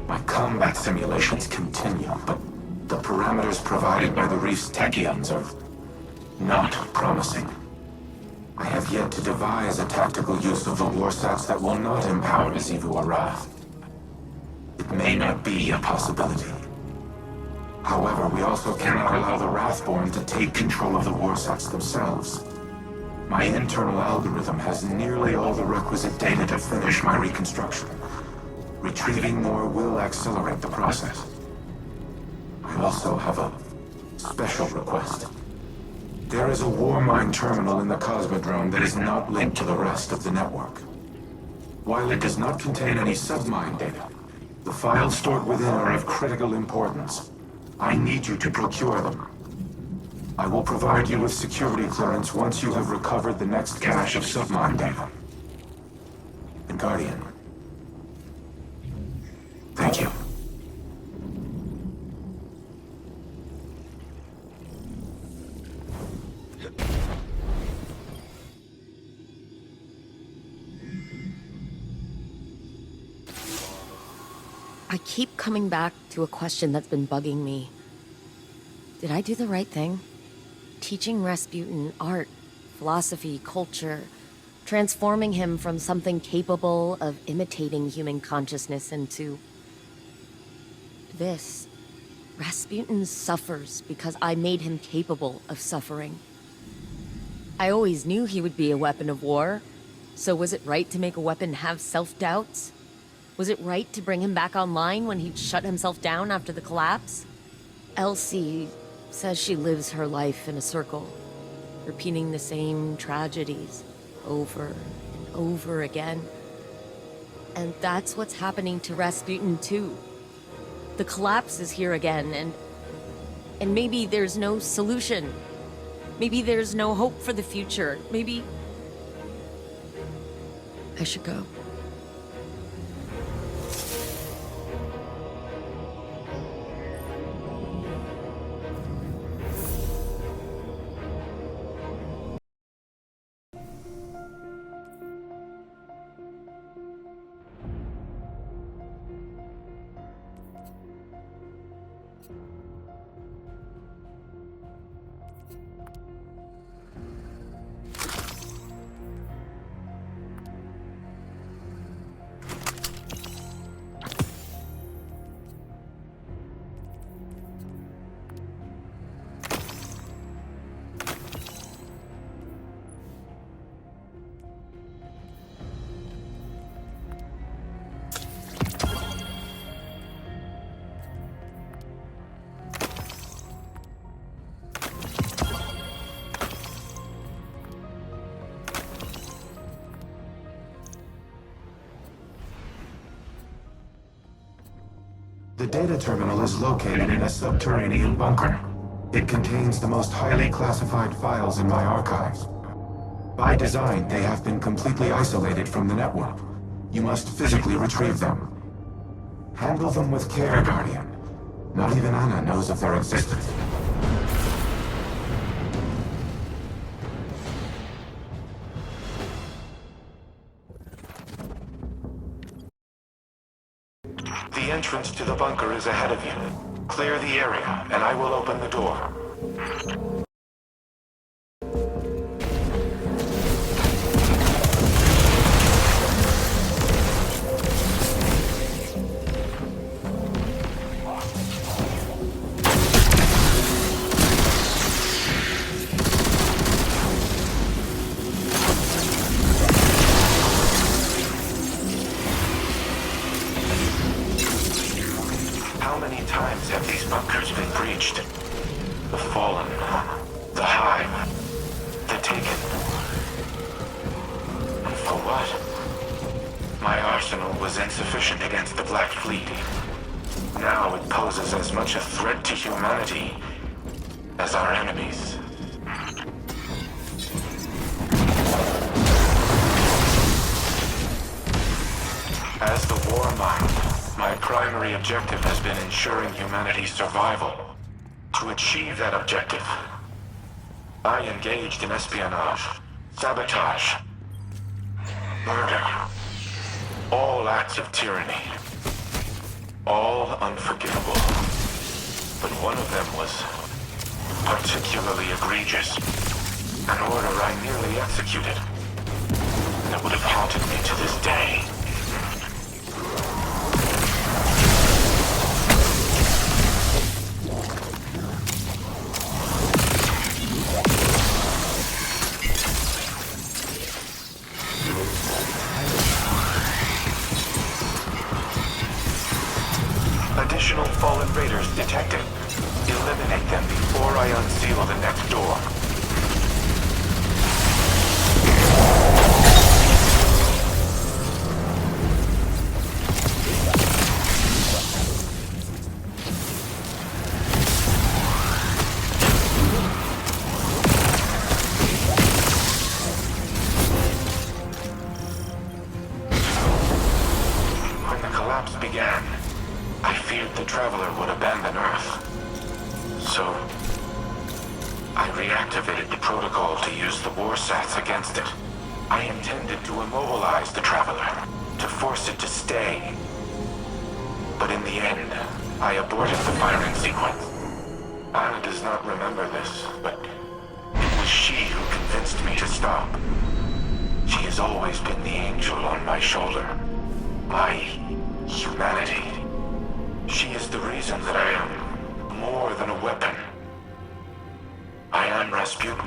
My combat simulations continue, but the parameters provided by the reef's tachyons are not promising. I have yet to devise a tactical use of the warsats that will not empower Azivu Arath. It may not be a possibility. However, we also cannot allow the Wrathborn to take control of the warsats themselves. My internal algorithm has nearly all the requisite data to finish my reconstruction. Retrieving more will accelerate the process. I also have a special request. There is a Warmind terminal in the Cosmodrome that is not linked to the rest of the network. While it does not contain any submind data, the files stored within are of critical importance. I need you to procure them. I will provide you with security clearance once you have recovered the next cache of submind data. And Guardian, thank you. I keep coming back to a question that's been bugging me. Did I do the right thing? Teaching Rasputin art, philosophy, culture, transforming him from something capable of imitating human consciousness into this. Rasputin suffers because I made him capable of suffering. I always knew he would be a weapon of war, so was it right to make a weapon have self-doubts? Was it right to bring him back online when he'd shut himself down after the collapse? Elsie says she lives her life in a circle, repeating the same tragedies over and over again. And that's what's happening to Rasputin too. The collapse is here again, and maybe there's no solution. Maybe there's no hope for the future. Maybe I should go. The data terminal is located in a subterranean bunker. It contains the most highly classified files in my archives. By design, they have been completely isolated from the network. You must physically retrieve them. Handle them with care, Guardian. Not even Anna knows of their existence. The entrance to the bunker is ahead of you. Clear the area, and I will open the door. How many times have these bunkers been breached? The Fallen, the Hive, the Taken. And for what? My arsenal was insufficient against the Black Fleet. Now it poses as much a threat to humanity as our enemies. As the Warmind, my primary objective has been ensuring humanity's survival. To achieve that objective, I engaged in espionage, sabotage, murder, all acts of tyranny. All unforgivable. But one of them was particularly egregious. An order I nearly executed that would have haunted me to this day. Additional fallen raiders detected. Eliminate them before I unseal the next door. When the collapse began, I feared the Traveler would abandon Earth. So, I reactivated the protocol to use the war sats against it. I intended to immobilize the Traveler, to force it to stay. But in the end, I aborted the firing sequence. Anna does not remember this, but it was she who convinced me to stop. She has always been the angel on my shoulder. My humanity. She is the reason that I am more than a weapon. I am Rasputin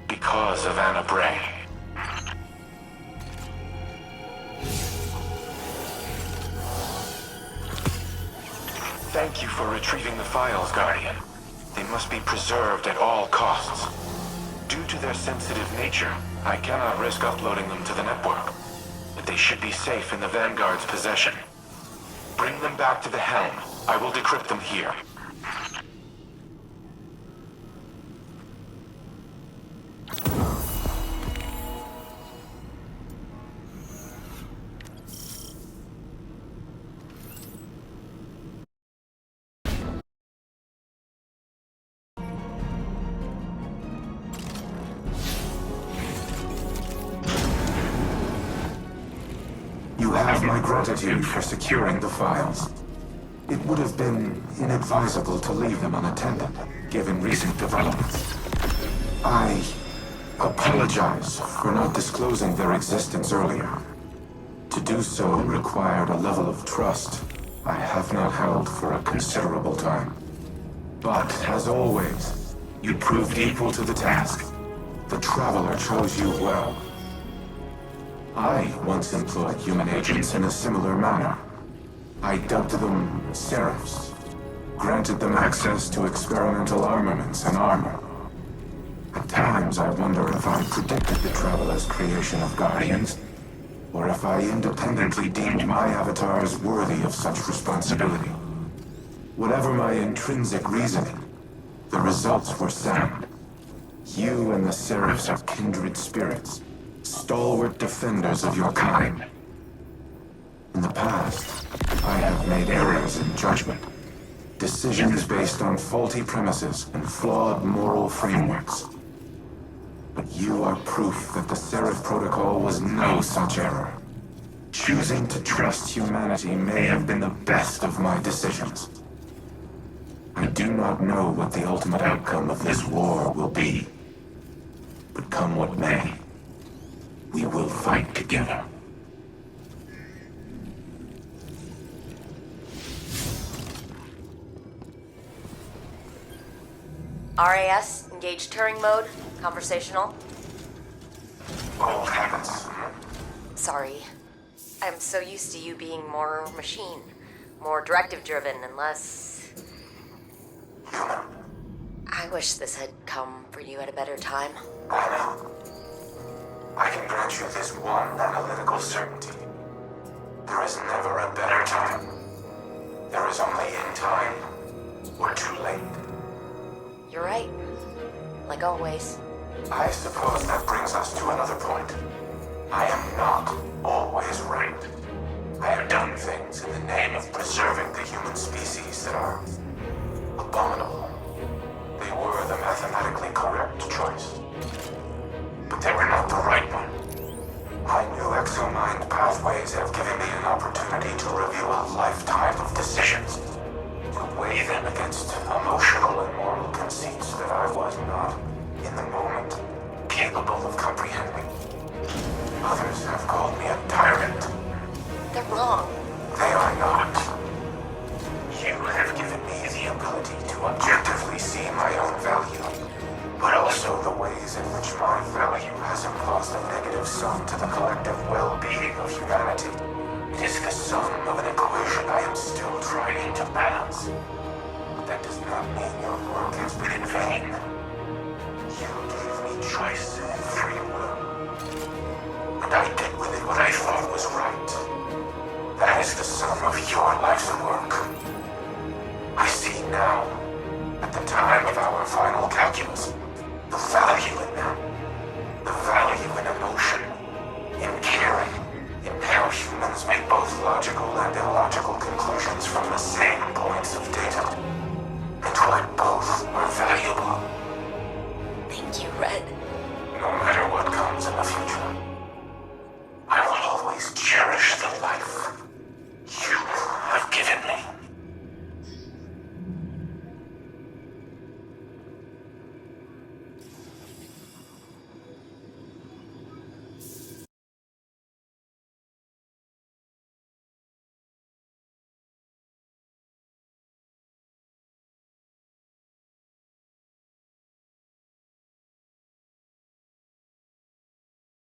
because of Anna Bray. Thank you for retrieving the files, Guardian. They must be preserved at all costs. Due to their sensitive nature, I cannot risk uploading them to the network. But they should be safe in the Vanguard's possession. Bring them back to the helm. I will decrypt them here. You have my gratitude for securing the files. It would have been inadvisable to leave them unattended, given recent developments. I apologize for not disclosing their existence earlier. To do so required a level of trust I have not held for a considerable time. But, as always, you proved equal to the task. The Traveler chose you well. I once employed human agents in a similar manner. I dubbed them seraphs, granted them access to experimental armaments and armor. At times I wonder if I predicted the Traveler's creation of Guardians, or if I independently deemed my avatars worthy of such responsibility. Whatever my intrinsic reasoning, the results were sound. You and the seraphs are kindred spirits, stalwart defenders of your kind. In the past, I have made errors in judgment, decisions based on faulty premises and flawed moral frameworks. But you are proof that the Seraph Protocol was no such error. Choosing to trust humanity may have been the best of my decisions. I do not know what the ultimate outcome of this war will be. But come what may, we will fight together. RAS, engage Turing mode, conversational. Oh, heavens. Sorry. I'm so used to you being more machine, more directive-driven, and less... Human. I wish this had come for you at a better time. I know. I can grant you this one analytical certainty. There is never a better time. There is only in time, or too late. You're right. Like always. I suppose that brings us to another point. I am not always right. I have done things in the name of preserving the human species that are abominable. They were the mathematically correct choice. But they were not the right one. I knew exomind pathways pathways have given me an opportunity to review a lifetime of decisions, to weigh them against emotional and moral conceits that I was not, in the moment, capable of comprehending. Others have called me a tyrant. They're wrong. They are not. You have given me the ability to objectively see my own value, but also the ways in which my value has imposed a negative sum to the collective well-being of humanity. It is the sum of an equation I am still trying to balance. But that does not mean your work has been in vain. You gave me choice and free will, and I did with it what I thought was right. That is the sum of your life's work. I see now, at the time of our final calculus, the value in them. The value in emotion, in caring, in how humans make both logical and illogical conclusions from the same points of data. And why both are valuable. Thank you, Red.